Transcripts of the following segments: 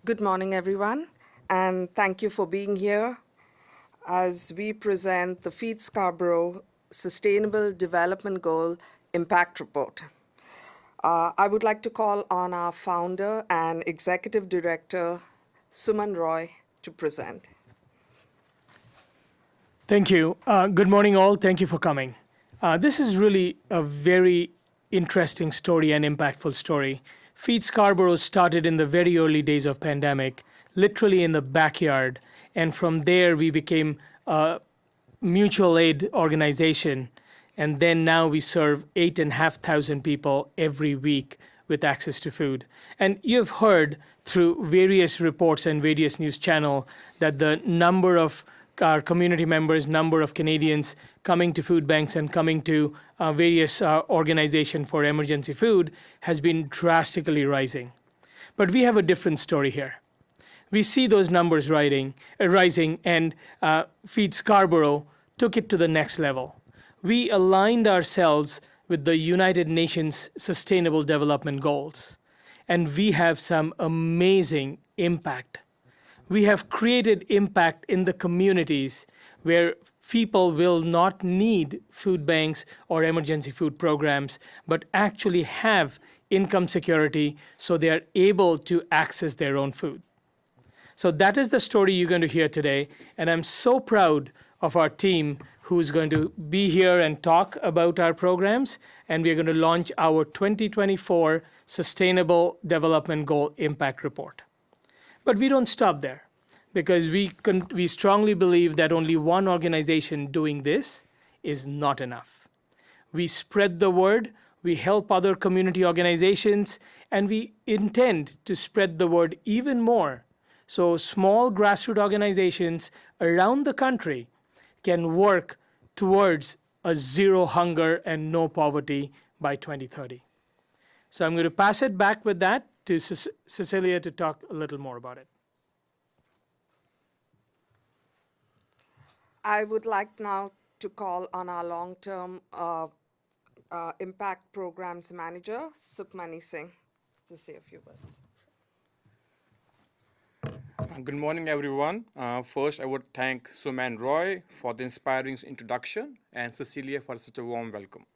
Good morning, everyone, and thank you for being here as we present the Feed Scarborough Sustainable Development Goal Impact Report. I would like to call on our founder and executive director, Suman Roy, to present. Thank you. Good morning, all. Thank you for coming. This is really a very interesting story and impactful story. Feed Scarborough started in the very early days of pandemic, literally in the backyard, and from there we became a mutual aid organization, and then now we serve 8,500 people every week with access to food. And you've heard through various reports and various news channels that the number of our community members, number of Canadians coming to food banks and coming to various organizations for emergency food has been drastically rising. But we have a different story here. We see those numbers rising, and Feed Scarborough took it to the next level. We aligned ourselves with the United Nations Sustainable Development Goals, and we have some amazing impact. We have created impact in the communities where people will not need food banks or emergency food programs, but actually have income security so they are able to access their own food. So that is the story you're going to hear today, and I'm so proud of our team who's going to be here and talk about our programs, and we're going to launch our 2024 Sustainable Development Goal Impact Report. But we don't stop there, because we strongly believe that only one organization doing this is not enough. We spread the word, we help other community organizations, and we intend to spread the word even more so small grassroots organizations around the country can work towards a zero hunger and no poverty by 2030. So I'm going to pass it back with that to Cecilia to talk a little more about it. I would like now to call on our long-term impact programs manager, Sukhmani Singh, to say a few words. Good morning, everyone. First, I would thank Suman Roy for the inspiring introduction and Cecilia for such a warm welcome.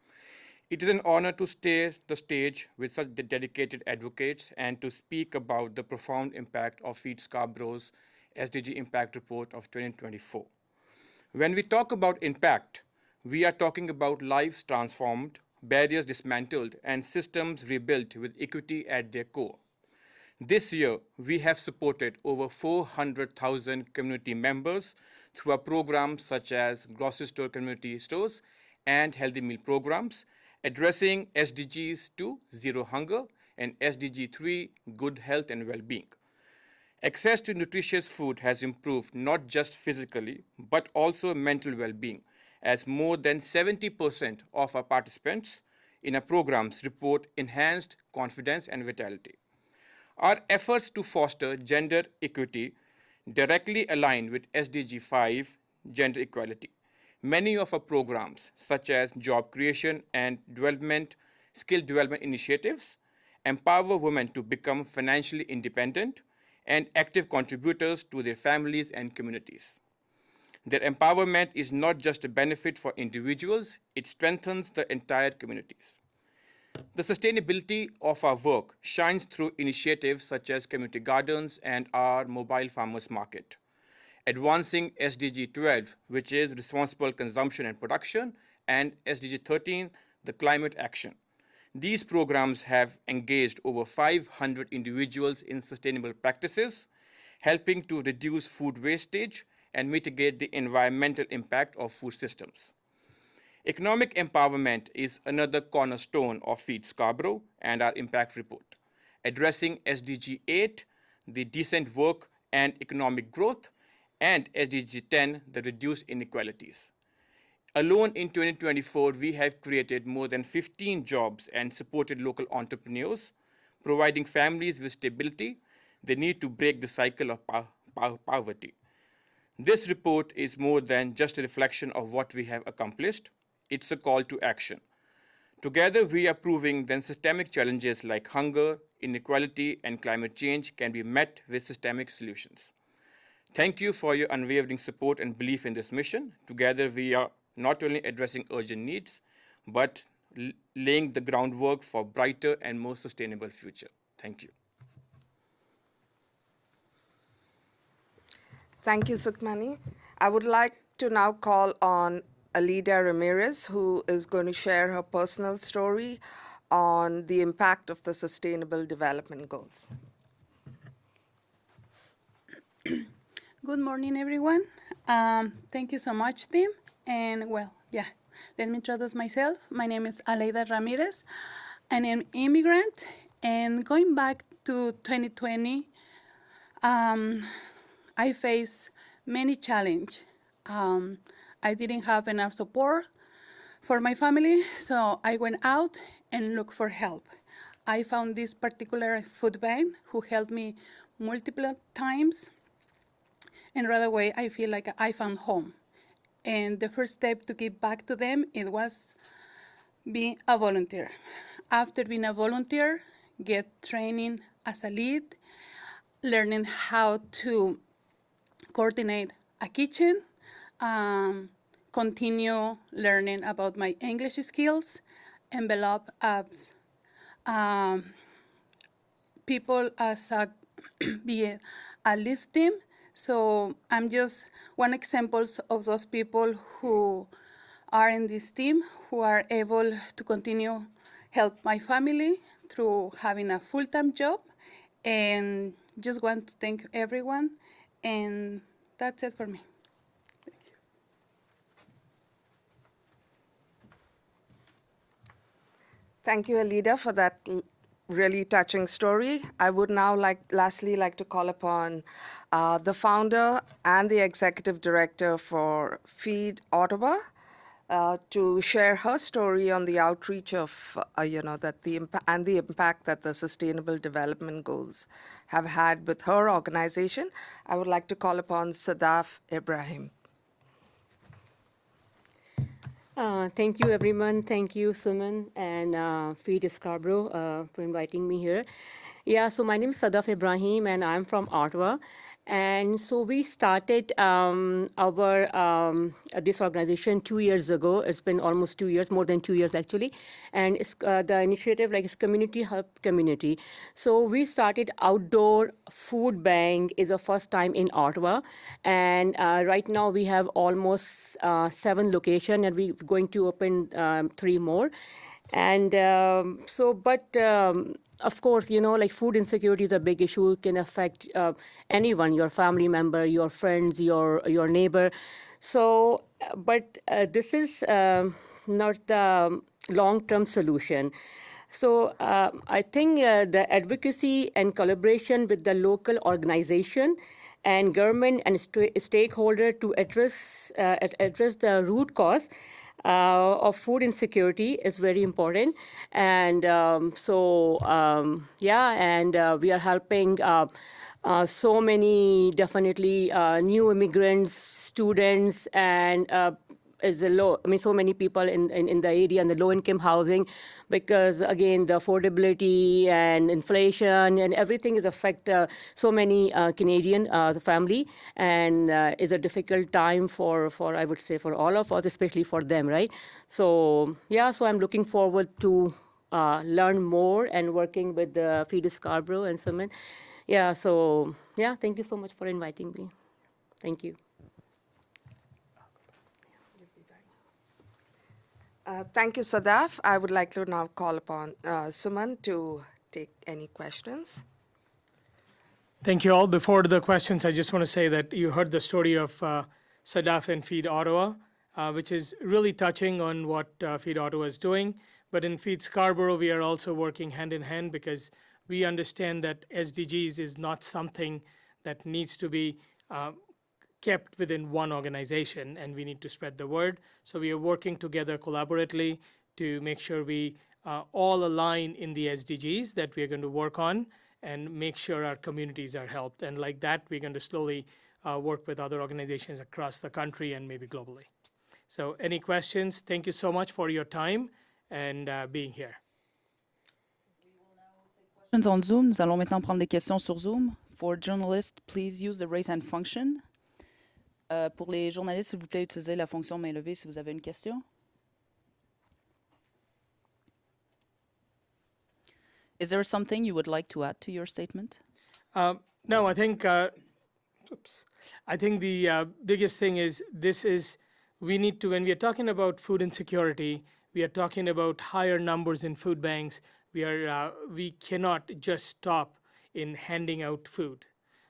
It is an honor to stay the stage with such dedicated advocates and to speak about the profound impact of Feed Scarborough's SDG Impact Report of 2024. When we talk about impact, we are talking about lives transformed, barriers dismantled, and systems rebuilt with equity at their core. This year, we have supported over 400,000 community members through our programs such as grocery store community stores and healthy meal programs, addressing SDGs 2, Zero Hunger, and SDG 3, Good Health and Well-being. Access to nutritious food has improved not just physically, but also mental well-being, as more than 70% of our participants in our programs report enhanced confidence and vitality. Our efforts to foster gender equity directly align with SDG 5, gender equality. Many of our programs, such as job creation and skill development initiatives, empower women to become financially independent and active contributors to their families and communities. Their empowerment is not just a benefit for individuals, it strengthens the entire communities. The sustainability of our work shines through initiatives such as community gardens and our mobile farmers market, advancing SDG 12, which is responsible consumption and production, and SDG 13, the climate action. These programs have engaged over 500 individuals in sustainable practices, helping to reduce food wastage and mitigate the environmental impact of food systems. Economic empowerment is another cornerstone of Feed Scarborough and our impact report, addressing SDG 8, the decent work and economic growth, and SDG 10, the reduced inequalities. Alone in 2024, we have created more than 15 jobs and supported local entrepreneurs, providing families with stability they need to break the cycle of poverty. This report is more than just a reflection of what we have accomplished. It's a call to action. Together, we are proving that systemic challenges like hunger, inequality, and climate change can be met with systemic solutions. Thank you for your unwavering support and belief in this mission. Together, we are not only addressing urgent needs, but laying the groundwork for a brighter and more sustainable future. Thank you. Thank you, Sukhmani. I would like to now call on Alida Ramirez, who is going to share her personal story on the impact of the Sustainable Development Goals. Good morning, everyone. Thank you so much, Tim. And well, let me introduce myself. My name is Aleida Ramirez. I'm an immigrant, and going back to 2020, I faced many challenges. I didn't have enough support for my family, so I went out and looked for help. I found this particular food bank who helped me multiple times, and right away I feel like I found home. And the first step to give back to them, it was being a volunteer. After being a volunteer, get training as a lead, learning how to coordinate a kitchen, continue learning about my English skills, envelop apps, people as a, be a lead team. So I'm just one example of those people who are in this team, who are able to continue help my family through having a full-time job, and just want to thank everyone, and that's it for me. Thank you, Alida, for that really touching story. I would now lastly like to call upon the founder and the executive director for Feed Ottawa to share her story on the outreach of, the impact that the Sustainable Development Goals have had with her organization. I would like to call upon Sadaf Ibrahim. Thank you, everyone. Thank you, Suman and Feed Scarborough for inviting me here. Yeah, so my name is Sadaf Ibrahim, and I'm from Ottawa. And so we started this organization 2 years ago. It's been almost 2 years, more than 2 years actually. And it's, the initiative is Community Help Community. So we started outdoor food bank is the first time in Ottawa. And right now we have almost 7 locations, and we're going to open 3 more. And of course, like food insecurity is a big issue. It can affect anyone, your family member, your friends, your neighbor. So, but this is not the long-term solution. So I think the advocacy and collaboration with the local organization and government and stakeholder to address the root cause of food insecurity is very important. And we are helping so many, definitely new immigrants, students, and so many people in the area and the low-income housing, because again the affordability and inflation and everything is affect so many Canadian family, and is a difficult time for I would say for all of us, especially for them, right? So so I'm looking forward to learn more and working with Feed Scarborough and Suman. Thank you so much for inviting me. Thank you. Thank you, Sadaf. I would like to now call upon Suman to take any questions. Thank you all. Before the questions, I just want to say that you heard the story of Sadaf and Feed Ottawa, which is really touching on what Feed Ottawa is doing. But in Feed Scarborough, we are also working hand in hand, because we understand that SDGs is not something that needs to be kept within one organization, and we need to spread the word. So we are working together collaboratively to make sure we all align in the SDGs that we are going to work on, and make sure our communities are helped. And like that, we're going to slowly work with other organizations across the country and maybe globally. So any questions? Thank you so much for your time, and being here. Questions on Zoom. Nous allons maintenant prendre des questions sur Zoom. For journalists, please use the raise hand function. Pour les journalistes, s'il vous plaît, utilisez la fonction main levée si vous avez une question. Is there something you would like to add to your statement? No, I think the biggest thing is we need to, when we are talking about food insecurity, we are talking about higher numbers in food banks. We cannot just stop in handing out food,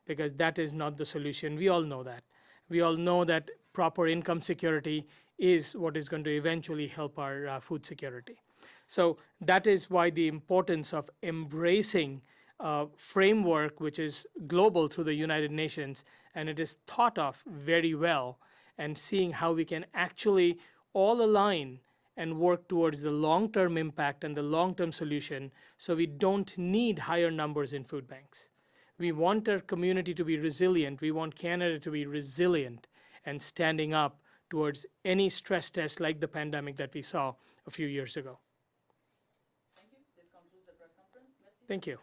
because that is not the solution. We all know that. We all know that proper income security is what is going to eventually help our food security. So that is why the importance of embracing a framework which is global through the United Nations, and it is thought of very well, and seeing how we can actually all align and work towards the long-term impact and the long-term solution, so we don't need higher numbers in food banks. We want our community to be resilient. We want Canada to be resilient and standing up towards any stress test like the pandemic that we saw a few years ago. Thank you. This concludes the press conference. Merci. Thank you.